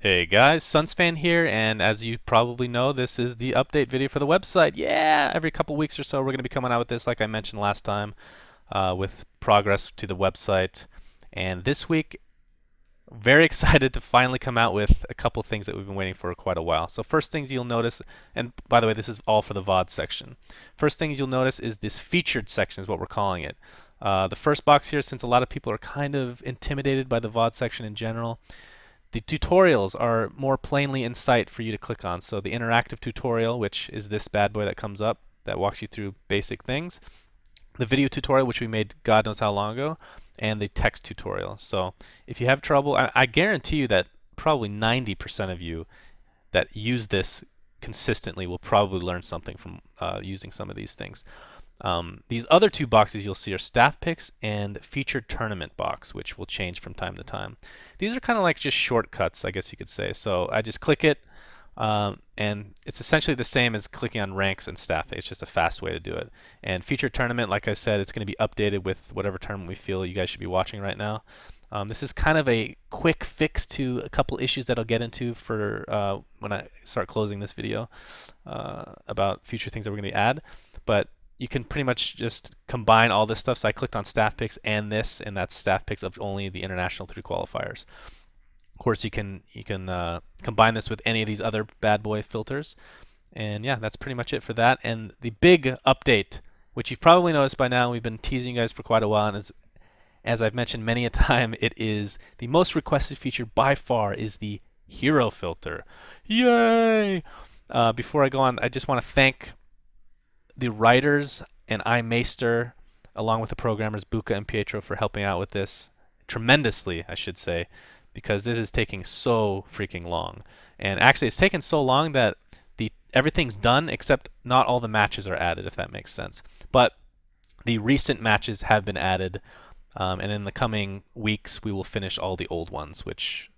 Hey guys, Sunsfan here, and as you probably know, this is the update video for the website. Yeah, every couple weeks or so we're going to be coming out with this, like I mentioned last time, with progress to the website. And this week, very excited to finally come out with a couple things that we've been waiting for quite a while. So first things you'll notice, and by the way, this is all for the VOD section. First things you'll notice is this featured section is what we're calling it. The first box here, since a lot of people are kind of intimidated by the VOD section in general, the tutorials are more plainly in sight for you to click on. So the interactive tutorial, which is this bad boy that comes up that walks you through basic things, the video tutorial, which we made God knows how long ago, and the text tutorial. So if you have trouble, I guarantee you that probably 90% of you that use this consistently will probably learn something from using some of these things. These other two boxes you'll see are staff picks and featured tournament box, which will change from time to time. These are kind of like just shortcuts, I guess you could say. So I just click it, and it's essentially the same as clicking on ranks and staff picks. It's just a fast way to do it. And featured tournament, like I said, it's going to be updated with whatever tournament we feel you guys should be watching right now. This is kind of a quick fix to a couple issues that I'll get into for when I start closing this video about future things that we're going to add. But you can pretty much just combine all this stuff. So I clicked on staff picks and this, and that's staff picks of only the international 3 qualifiers. Of course, you can combine this with any of these other bad boy filters. And yeah, that's pretty much it for that. And the big update, which you've probably noticed by now, we've been teasing you guys for quite a while, and as I've mentioned many a time, it is the most requested feature by far is the hero filter. Yay! Before I go on, I just want to thank the writers and iMeister, along with the programmers Buka and Pietro, for helping out with this tremendously, I should say, because this is taking so freaking long. And actually, it's taken so long that everything's done except not all the matches are added, if that makes sense. But the recent matches have been added, and in the coming weeks we will finish all the old ones, which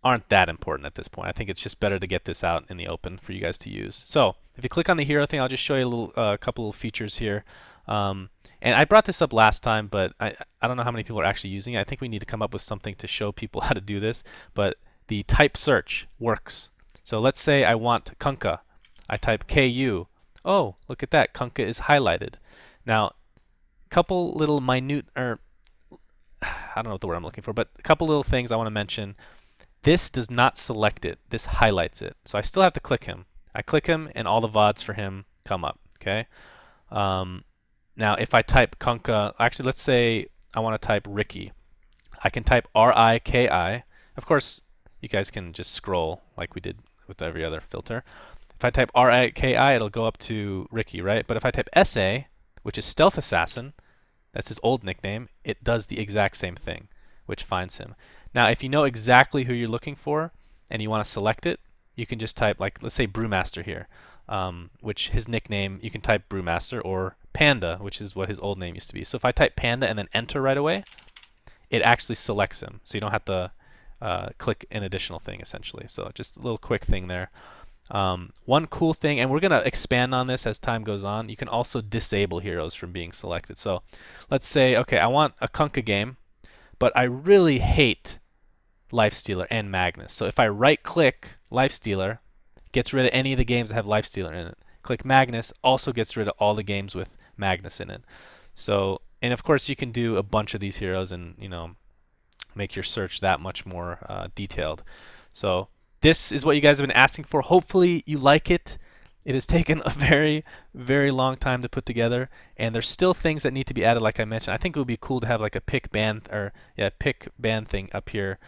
aren't that important at this point. I think it's just better to get this out in the open for you guys to use. So if you click on the hero thing, I'll just show you a little couple of features here. And I brought this up last time, but I don't know how many people are actually using it. I think we need to come up with something to show people how to do this. But the type search works. So let's say I want Kunkka. I type KU. Oh, look at that. Kunkka is highlighted. Now, couple little minute, or I don't know what the word I'm looking for, but a couple little things I want to mention. This does not select it. This highlights it. So I still have to click him. I click him, and all the VODs for him come up. Okay. Now, if I type Kunkka, actually, let's say I want to type Ricky. I can type R-I-K-I. Of course, you guys can just scroll like we did with every other filter. If I type R-I-K-I, it'll go up to Ricky, right? But if I type S-A, which is Stealth Assassin, that's his old nickname, it does the exact same thing, which finds him. Now, if you know exactly who you're looking for and you want to select it, you can just type, like, let's say Brewmaster here, which his nickname, you can type Brewmaster, or Panda, which is what his old name used to be. So if I type Panda and then enter right away, it actually selects him. So you don't have to click an additional thing, essentially. So just a little quick thing there. One cool thing, and we're going to expand on this as time goes on, you can also disable heroes from being selected. So let's say, okay, I want a Kunkka game, but I really hate Lifestealer and Magnus. So if I right-click Lifestealer, it gets rid of any of the games that have Lifestealer in it. Click Magnus, also gets rid of all the games with Magnus in it. So, and of course you can do a bunch of these heroes and, you know, make your search that much more detailed. So this is what you guys have been asking for. Hopefully you like it. It has taken a very, very long time to put together, and there's still things that need to be added, like I mentioned. I think it would be cool to have like a pick band thing up here,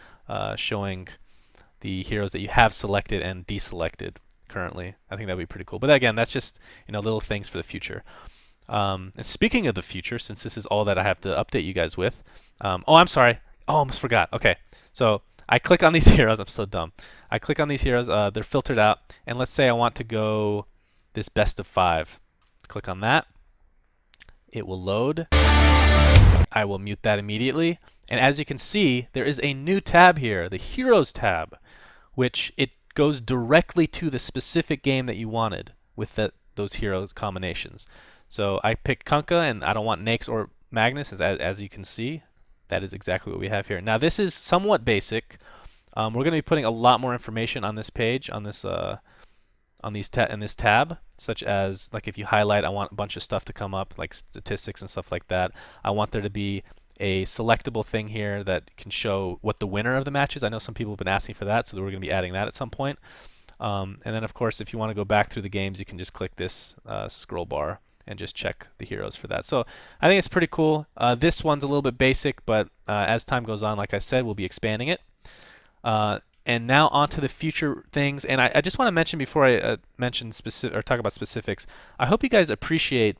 showing the heroes that you have selected and deselected currently. I think that would be pretty cool. But again, that's just, you know, little things for the future. And speaking of the future, since this is all that I have to update you guys with, oh, I'm sorry. Oh, I almost forgot. Okay, so I click on these heroes. I'm so dumb. I click on these heroes. They're filtered out. And let's say I want to go this best of 5. Click on that. It will load. I will mute that immediately. And as you can see, there is a new tab here, the Heroes tab, which it goes directly to the specific game that you wanted with those heroes combinations. So I picked Kunkka, and I don't want Nakes or Magnus, as you can see. That is exactly what we have here. Now, this is somewhat basic. We're going to be putting a lot more information on this page, on this in this tab, such as like if you highlight, I want a bunch of stuff to come up, like statistics and stuff like that. I want there to be a selectable thing here that can show what the winner of the match is. I know some people have been asking for that, so we're going to be adding that at some point. And then of course, if you want to go back through the games, you can just click this scroll bar and just check the heroes for that. So I think it's pretty cool. This one's a little bit basic, but as time goes on, like I said, we'll be expanding it. And now on to the future things. And I just want to mention before I mention specific or talk about specifics, I hope you guys appreciate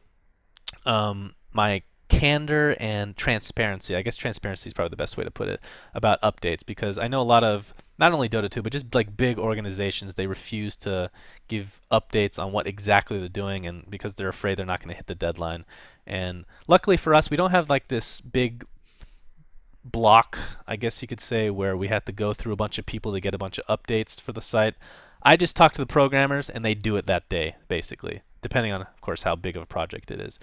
my candor and transparency. I guess transparency is probably the best way to put it about updates, because I know a lot of not only Dota 2 but just like big organizations, they refuse to give updates on what exactly they're doing, and because they're afraid they're not going to hit the deadline. And luckily for us, we don't have like this big block, I guess you could say, where we have to go through a bunch of people to get a bunch of updates for the site. I just talk to the programmers and they do it that day, basically, depending on, of course, how big of a project it is.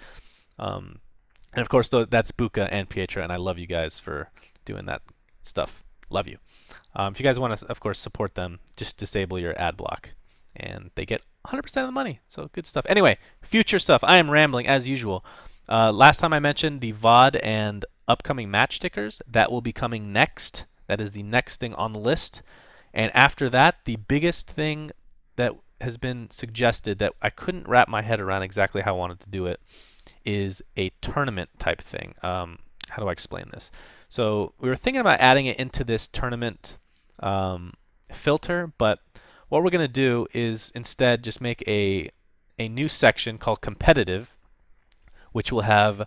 And of course, that's Buka and Pietra, and I love you guys for doing that stuff. Love you. If you guys want to, of course, support them, just disable your ad block, and they get 100% of the money. So good stuff. Anyway, future stuff. I am rambling as usual. Last time I mentioned the VOD and upcoming match stickers. That will be coming next. That is the next thing on the list. And after that, the biggest thing that has been suggested that I couldn't wrap my head around exactly how I wanted to do it is a tournament type thing. How do I explain this? So we were thinking about adding it into this tournament filter, but what we're going to do is instead just make a new section called competitive, which will have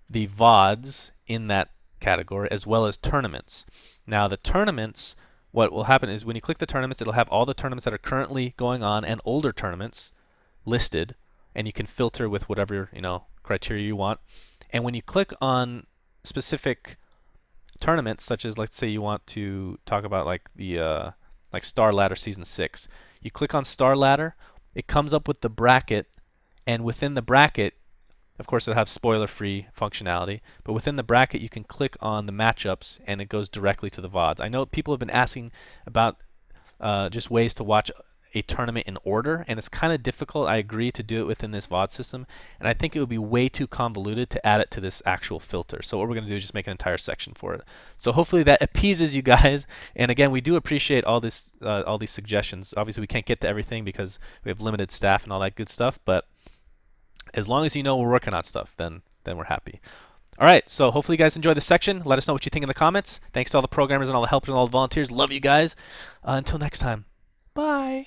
the VODs in that category as well as tournaments. Now the tournaments, what will happen is when you click the tournaments, it'll have all the tournaments that are currently going on and older tournaments listed, and you can filter with whatever criteria you want. And when you click on specific tournaments, such as let's say you want to talk about like the like Star Ladder Season 6, you click on Star Ladder, it comes up with the bracket, and within the bracket, of course, it'll have spoiler-free functionality, but within the bracket, you can click on the matchups, and it goes directly to the VODs. I know people have been asking about just ways to watch a tournament in order, and it's kind of difficult, I agree, to do it within this VOD system, and I think it would be way too convoluted to add it to this actual filter. So what we're going to do is just make an entire section for it. So hopefully that appeases you guys, and again, we do appreciate all these suggestions. Obviously, we can't get to everything because we have limited staff and all that good stuff, but as long as you know we're working on stuff, then we're happy. All right, so hopefully you guys enjoyed this section. Let us know what you think in the comments. Thanks to all the programmers and all the helpers and all the volunteers. Love you guys. Until next time, bye.